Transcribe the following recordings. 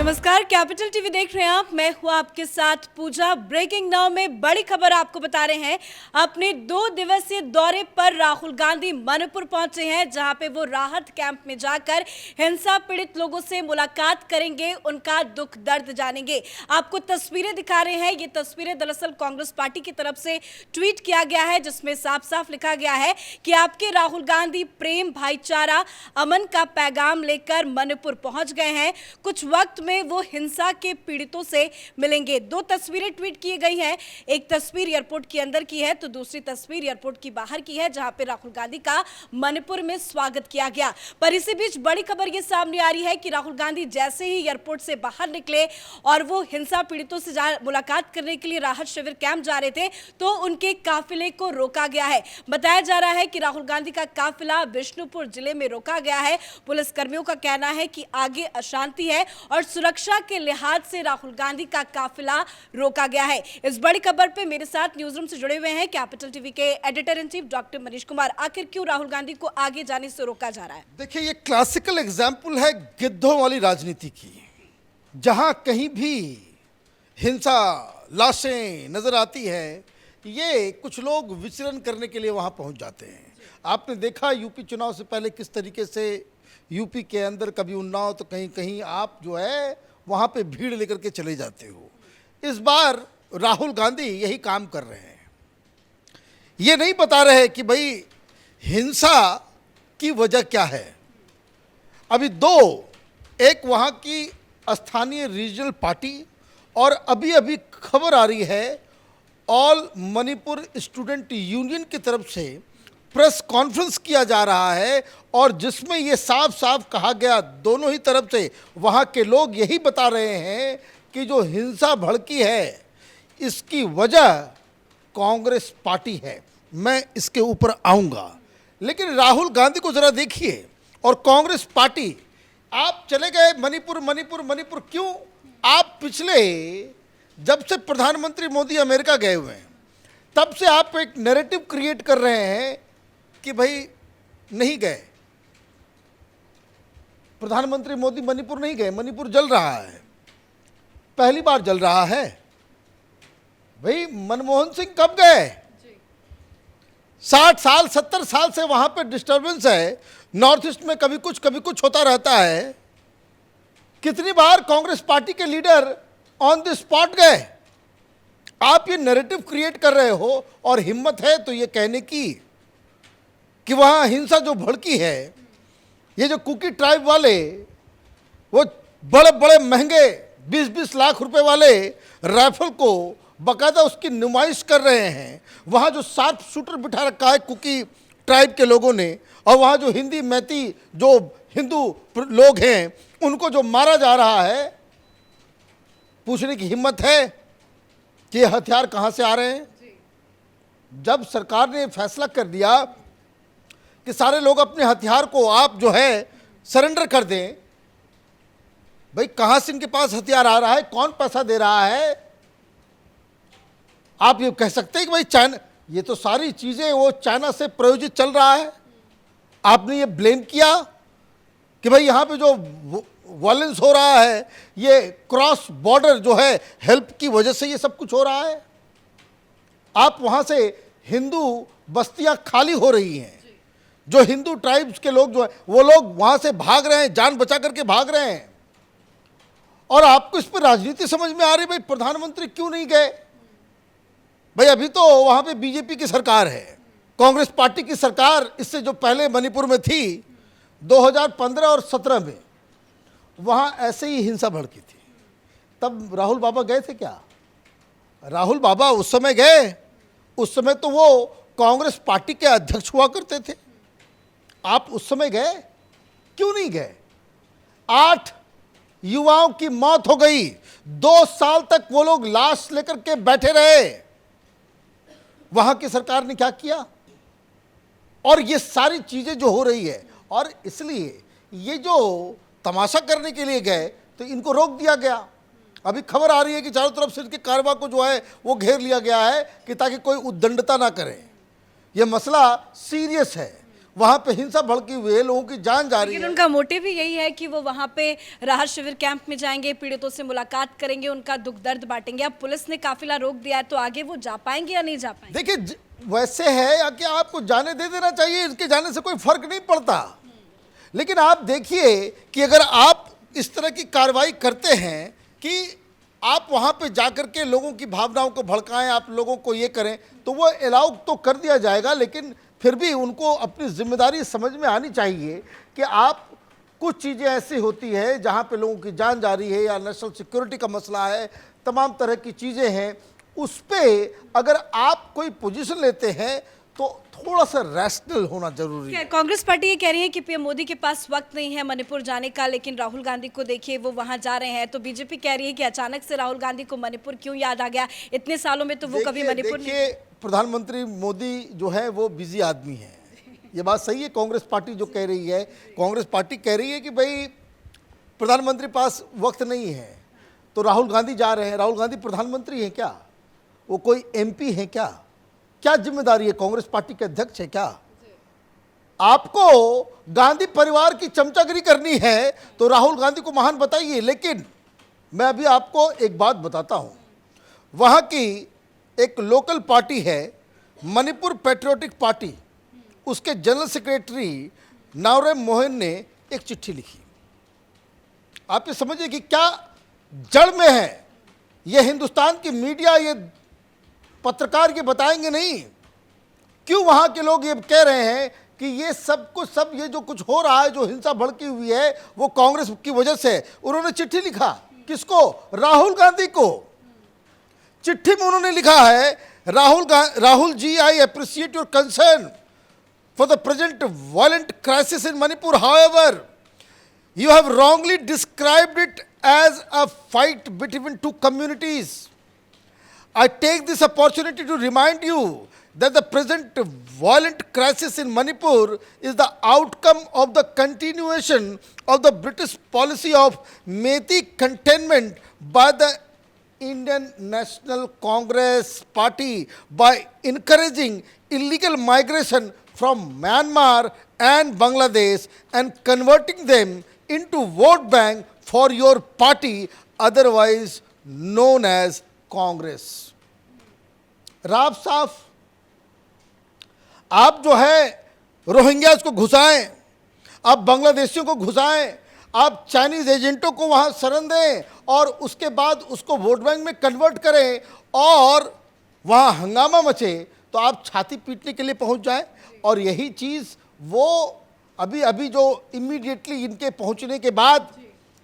नमस्कार, capital TV देख रहे हैं आप। मैं हूं आपके साथ पूजा। ब्रेकिंग नाउ में बड़ी खबर आपको बता रहे हैं। अपने 2 दिवसीय दौरे पर राहुल गांधी मणिपुर पहुंचे हैं, जहां पे वो राहत कैंप में जाकर हिंसा पीड़ित लोगों से मुलाकात करेंगे, उनका दुख दर्द जानेंगे। आपको तस्वीरें दिखा रहे हैं। ये तस्वीरें दरअसल कांग्रेस पार्टी की तरफ से ट्वीट किया गया है, जिसमें साफ साफ लिखा गया है कि आपके राहुल गांधी प्रेम, भाईचारा, अमन का पैगाम लेकर मणिपुर पहुंच गए हैं। कुछ वक्त में वो हिंसा के पीड़ितों से मिलेंगे। 2 तस्वीरें ट्वीट की गई हैं। एक तस्वीर एयरपोर्ट के अंदर की है, तो दूसरी तस्वीर एयरपोर्ट की बाहर की है, जहां पे राहुल गांधी का मणिपुर में स्वागत किया गया। पर इसी बीच बड़ी खबर ये सामने आ रही है कि राहुल गांधी जैसे ही एयरपोर्ट से बाहर निकले और वो हिंसा पीड़ितों से मुलाकात करने के लिए राहत शिविर कैंप जा रहे थे, तो उनके काफिले को रोका गया है। बताया जा रहा है कि राहुल गांधी का काफिला बिष्णुपुर जिले में रोका गया है। पुलिस कर्मियों का कहना है कि आगे अशांति है और सुरक्षा के लिहाज से राहुल गांधी का काफिला रोका गया है। इस बड़ी खबर पे मेरे साथ न्यूज रूम से जुड़े हुए हैं कैपिटल टीवी के editor in chief doctor Manish Kumar. आखिर क्यों राहुल गांधी को आगे जाने से रोका जा रहा है? देखिए, ये क्लासिकल एग्जाम्पल है गिद्धों वाली राजनीति की, जहां कहीं भी हिंसा, लाशें नजर आती है, ये कुछ लोग विचरण करने के लिए वहां पहुंच जाते हैं। आपने देखा यूपी चुनाव से पहले किस तरीके से यूपी के अंदर कभी उन्नाव तो कहीं कहीं आप जो है वहाँ पे भीड़ लेकर के चले जाते हो। इस बार राहुल गांधी यही काम कर रहे हैं। ये नहीं बता रहे कि भाई हिंसा की वजह क्या है। अभी 2, एक वहाँ की स्थानीय रीजनल पार्टी और अभी अभी खबर आ रही है ऑल मणिपुर स्टूडेंट यूनियन की तरफ से प्रेस कॉन्फ्रेंस किया जा रहा है और जिसमें ये साफ साफ कहा गया, दोनों ही तरफ से वहाँ के लोग यही बता रहे हैं कि जो हिंसा भड़की है इसकी वजह कांग्रेस पार्टी है। मैं इसके ऊपर आऊँगा, लेकिन राहुल गांधी को ज़रा देखिए और कांग्रेस पार्टी। आप चले गए मणिपुर मणिपुर मणिपुर क्यों? आप पिछले जब से प्रधानमंत्री मोदी अमेरिका गए हुए हैं तब से आप एक नैरेटिव क्रिएट कर रहे हैं कि भाई नहीं गए, प्रधानमंत्री मोदी मणिपुर नहीं गए, मणिपुर जल रहा है, पहली बार जल रहा है। भाई मनमोहन सिंह कब गए? 60 साल 70 साल से वहां पे डिस्टर्बेंस है। नॉर्थ ईस्ट में कभी कुछ होता रहता है। कितनी बार कांग्रेस पार्टी के लीडर ऑन द स्पॉट गए? आप ये नैरेटिव क्रिएट कर रहे हो और हिम्मत है तो ये कहने की कि वहाँ हिंसा जो भड़की है, ये जो कुकी ट्राइब वाले वो बड़े बड़े महंगे 20-20 लाख रुपए वाले राइफल को बाकायदा उसकी नुमाइश कर रहे हैं। वहाँ जो 7 शूटर बिठा रखा है कुकी ट्राइब के लोगों ने, और वहाँ जो हिंदी मैती जो हिंदू लोग हैं उनको जो मारा जा रहा है, पूछने की हिम्मत है कि ये हथियार कहाँ से आ रहे हैं? जब सरकार ने फैसला कर दिया कि सारे लोग अपने हथियार को आप जो है सरेंडर कर दें, भाई कहां से इनके पास हथियार आ रहा है? कौन पैसा दे रहा है? आप ये कह सकते हैं कि भाई चाइना, ये तो सारी चीजें वो चाइना से प्रायोजित चल रहा है। आपने ये ब्लेम किया कि भाई यहां पे जो वायलेंस हो रहा है ये क्रॉस बॉर्डर जो है हेल्प की वजह से ये सब कुछ हो रहा है। आप वहां से हिंदू बस्तियां खाली हो रही हैं, जो हिंदू ट्राइब्स के लोग जो है वो लोग वहां से भाग रहे हैं, जान बचा करके भाग रहे हैं, और आपको इस पर राजनीति समझ में आ रही। भाई प्रधानमंत्री क्यों नहीं गए? भाई अभी तो वहां पे बीजेपी की सरकार है, कांग्रेस पार्टी की सरकार इससे जो पहले मणिपुर में थी 2015 और 17 में वहां ऐसे ही हिंसा भड़की थी। तब राहुल बाबा गए थे क्या? राहुल बाबा उस समय गए? उस समय तो वो कांग्रेस पार्टी के अध्यक्ष हुआ करते थे। आप उस समय गए? क्यों नहीं गए? 8 युवाओं की मौत हो गई, 2 साल तक वो लोग लाश लेकर के बैठे रहे। वहां की सरकार ने क्या किया? और ये सारी चीजें जो हो रही है, और इसलिए ये जो तमाशा करने के लिए गए तो इनको रोक दिया गया। अभी खबर आ रही है कि चारों तरफ से इनके कारवा को जो है वो घेर लिया गया है कि ताकि कोई उद्दंडता ना करे। ये मसला सीरियस है। वहां पे हिंसा भड़की हुई है, लोगों की जान जा रही लेकिन है। उनका मोटिव ही यही है कि वो वहां पे राहत शिविर कैंप में जाएंगे, पीड़ितों से मुलाकात करेंगे, उनका दुख दर्द बांटेंगे। अब पुलिस ने काफिला रोक दिया है, तो आगे वो जा पाएंगे या नहीं जा पाएंगे? देखिए वैसे है या कि आपको जाने दे देना चाहिए, इनके जाने से कोई फर्क नहीं पड़ता। लेकिन आप देखिए कि अगर आप इस तरह की कार्रवाई करते हैं कि आप वहां पे जाकर के लोगों की भावनाओं को भड़काएं, आप लोगों को ये करें, तो वो अलाउ तो कर दिया जाएगा, लेकिन फिर भी उनको अपनी जिम्मेदारी समझ में आनी चाहिए कि आप कुछ चीज़ें ऐसी होती है जहां पे लोगों की जान जा रही है या नेशनल सिक्योरिटी का मसला है, तमाम तरह की चीज़ें हैं, उस पे अगर आप कोई पोजीशन लेते हैं तो थोड़ा सा रैशनल होना जरूरी है। कांग्रेस पार्टी ये कह रही है कि पीएम मोदी के पास वक्त नहीं है मणिपुर जाने का, लेकिन राहुल गांधी को देखिए वो वहां जा रहे हैं। तो बीजेपी कह रही है कि अचानक से राहुल गांधी को मणिपुर क्यों याद आ गया? इतने सालों में तो वो कभी मणिपुर नहीं। देखिए प्रधानमंत्री मोदी जो है वो बिजी आदमी है, ये बात सही है। कांग्रेस पार्टी जो कह रही है, कांग्रेस पार्टी कह रही है कि भाई प्रधानमंत्री पास वक्त नहीं है, तो राहुल गांधी जा रहे हैं। राहुल गांधी प्रधानमंत्री हैं क्या? वो कोई एमपी हैं क्या? क्या जिम्मेदारी है? कांग्रेस पार्टी के अध्यक्ष है क्या? आपको गांधी परिवार की चमचागिरी करनी है तो राहुल गांधी को महान बताइए। लेकिन मैं अभी आपको एक बात बताता हूं, वहां की एक लोकल पार्टी है मणिपुर पैट्रियोटिक पार्टी, उसके जनरल सेक्रेटरी नावरेम मोहन ने एक चिट्ठी लिखी। आप ये समझिए कि क्या जड़ में है। ये हिंदुस्तान की मीडिया, ये पत्रकार ये बताएंगे नहीं क्यों वहां के लोग ये कह रहे हैं कि ये सब कुछ, सब ये जो कुछ हो रहा है, जो हिंसा भड़की हुई है, वो कांग्रेस की वजह से। उन्होंने चिट्ठी लिखा किसको? राहुल गांधी को। चिट्ठी में उन्होंने लिखा है, Rahul ji, I appreciate your concern for the present violent crisis in Manipur, however you have wrongly described it as a fight between two communities. I take this opportunity to remind you that the present violent crisis in Manipur is the outcome of the continuation of the British policy of Meitei containment by the Indian National Congress Party by encouraging illegal migration from Myanmar and Bangladesh and converting them into vote bank for your party, otherwise known as Congress. राब साफ, आप जो है Rohingyas को घुसाएं, आप बांग्लादेशियों को घुसाएं, आप Chinese एजेंटों को वहां शरण दें और उसके बाद उसको वोट बैंक में कन्वर्ट करें और वहां हंगामा मचे, तो आप छाती पीटने के लिए पहुंच जाएं। और यही चीज वो अभी जो इमीडिएटली इनके पहुंचने के बाद,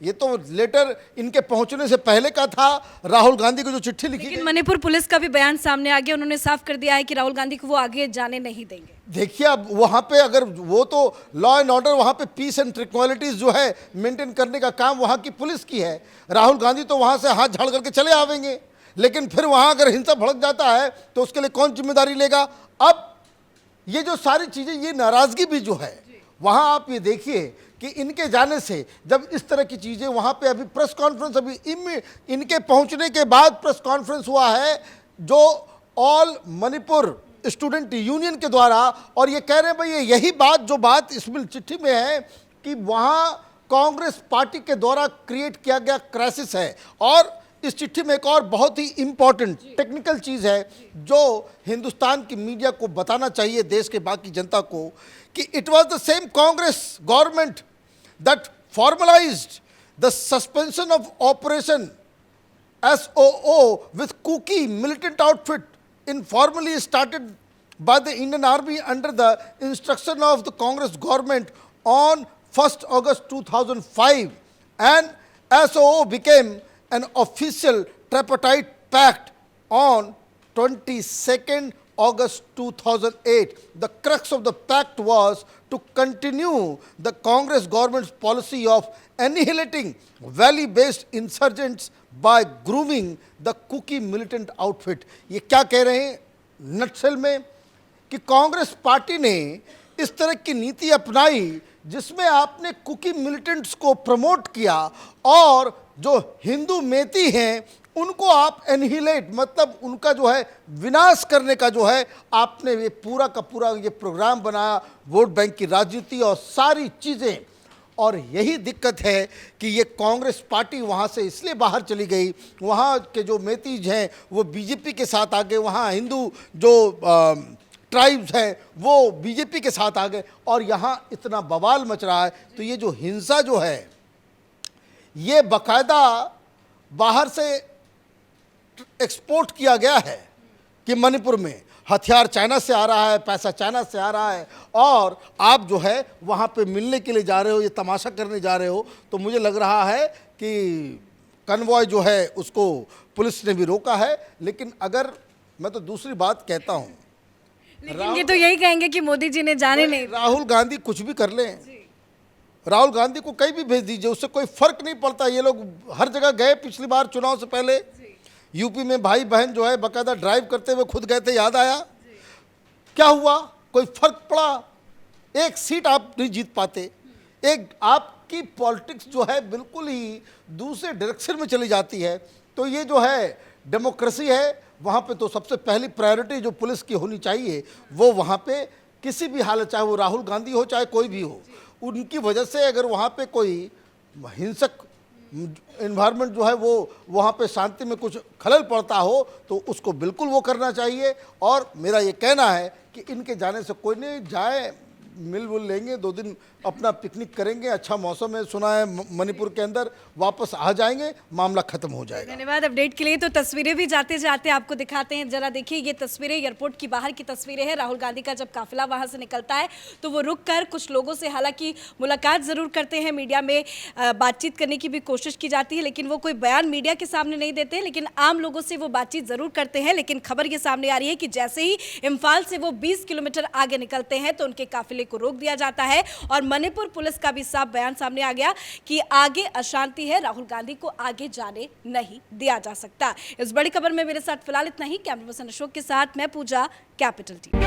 ये तो लेटर इनके पहुंचने से पहले का था, राहुल गांधी को जो चिट्ठी लिखी लेकिन मणिपुर पुलिस का भी बयान सामने आ गया, उन्होंने साफ कर दिया है कि राहुल गांधी को वो आगे जाने नहीं देंगे। देखिए अब वहां पे अगर वो तो लॉ एंड ऑर्डर, वहां पे पीस एंड ट्रैंक्विलिटीज जो है मेंटेन करने का काम वहां की पुलिस की है। राहुल गांधी तो वहां से हाथ झाड़ करके चले आवेंगे, लेकिन फिर वहां अगर हिंसा भड़क जाता है तो उसके लिए कौन जिम्मेदारी लेगा? अब ये जो सारी चीजें, ये नाराजगी भी जो है वहां, आप ये देखिए कि इनके जाने से जब इस तरह की चीजें वहां पे, अभी प्रेस कॉन्फ्रेंस, अभी इनके पहुंचने के बाद प्रेस कॉन्फ्रेंस हुआ है जो ऑल मणिपुर स्टूडेंट यूनियन के द्वारा, और ये कह रहे हैं भाई यही बात, जो बात इसमें चिट्ठी में है कि वहां कांग्रेस पार्टी के द्वारा क्रिएट किया गया क्राइसिस है। और इस चिट्ठी में एक और बहुत ही इंपॉर्टेंट टेक्निकल चीज है जो हिंदुस्तान की मीडिया को बताना चाहिए, देश के बाकी जनता को, कि it was the same Congress government that formalised the suspension of operation SOO with Kuki militant outfit informally started by the Indian Army under the instruction of the Congress government on 1st August 2005, and SOO became an official tripartite pact on 22nd August 2008. The crux of the pact was to continue the Congress government's policy of annihilating valley-based insurgents by grooming the Kuki militant outfit. ये क्या कह रहे हैं nutshell में कि Congress party ने इस तरह की नीति अपनाई जिसमें आपने कुकी मिलिटेंट्स को प्रमोट किया और जो हिंदू मेती हैं उनको आप एनहिलेट, मतलब उनका जो है विनाश करने का जो है आपने ये पूरा का पूरा ये प्रोग्राम बनाया, वोट बैंक की राजनीति और सारी चीज़ें। और यही दिक्कत है कि ये कांग्रेस पार्टी वहाँ से इसलिए बाहर चली गई, वहाँ के जो मेतीज हैं वो बीजेपी के साथ आ गए, वहाँ हिंदू जो ट्राइब्स हैं वो बीजेपी के साथ आ गए और यहाँ इतना बवाल मच रहा है। तो ये जो हिंसा जो है ये बाकायदा बाहर से एक्सपोर्ट किया गया है कि मणिपुर में हथियार चाइना से आ रहा है, पैसा चाइना से आ रहा है और आप जो है वहाँ पे मिलने के लिए जा रहे हो, ये तमाशा करने जा रहे हो। तो मुझे लग रहा है कि कन्वॉय जो है उसको पुलिस ने भी रोका है। लेकिन अगर मैं तो दूसरी बात कहता हूँ, लेकिन ये तो यही कहेंगे कि मोदी जी ने जाने नहीं दिया। राहुल गांधी कुछ भी कर लें, राहुल गांधी को कहीं भी भेज दीजिए, उससे कोई फर्क नहीं पड़ता। ये लोग हर जगह गए, पिछली बार चुनाव से पहले यूपी में भाई बहन जो है बाकायदा ड्राइव करते हुए खुद गए थे, याद आया? क्या हुआ? कोई फर्क पड़ा? एक सीट आप नहीं जीत पाते। एक आपकी पॉलिटिक्स जो है बिल्कुल ही दूसरे डायरेक्शन में चली जाती है। तो ये जो है डेमोक्रेसी है, वहाँ पे तो सबसे पहली प्रायोरिटी जो पुलिस की होनी चाहिए वो वहाँ पे किसी भी हालत, चाहे वो राहुल गांधी हो चाहे कोई भी हो, उनकी वजह से अगर वहाँ पे कोई हिंसक इन्वायरमेंट जो है वो वहाँ पे शांति में कुछ खलल पड़ता हो तो उसको बिल्कुल वो करना चाहिए। और मेरा ये कहना है कि इनके जाने से कोई नहीं जाए, मिल वुल लेंगे, 2 दिन अपना पिकनिक करेंगे, अच्छा मौसम है सुना है मणिपुर के अंदर, वापस आ जाएंगे, मामला खत्म हो जाएगा। धन्यवाद अपडेट के लिए। तो तस्वीरें भी जाते जाते आपको दिखाते हैं, जरा देखिए ये तस्वीरें एयरपोर्ट की बाहर की तस्वीरें हैं। राहुल गांधी का जब काफिला वहां से निकलता है तो वो रुक कर कुछ लोगों से हालांकि मुलाकात जरूर करते हैं, मीडिया में बातचीत करने की भी कोशिश की जाती है, लेकिन वो कोई बयान मीडिया के सामने नहीं देते, लेकिन आम लोगों से वो बातचीत जरूर करते हैं। लेकिन खबर ये सामने आ रही है कि जैसे ही इम्फाल से वो 20 किलोमीटर आगे निकलते हैं तो उनके काफिले को रोक दिया जाता है और मणिपुर पुलिस का भी साफ बयान सामने आ गया कि आगे अशांति है, राहुल गांधी को आगे जाने नहीं दिया जा सकता। इस बड़ी खबर में मेरे साथ फिलहाल इतना ही। कैमरा पर्सन अशोक के साथ मैं पूजा, कैपिटल टीवी।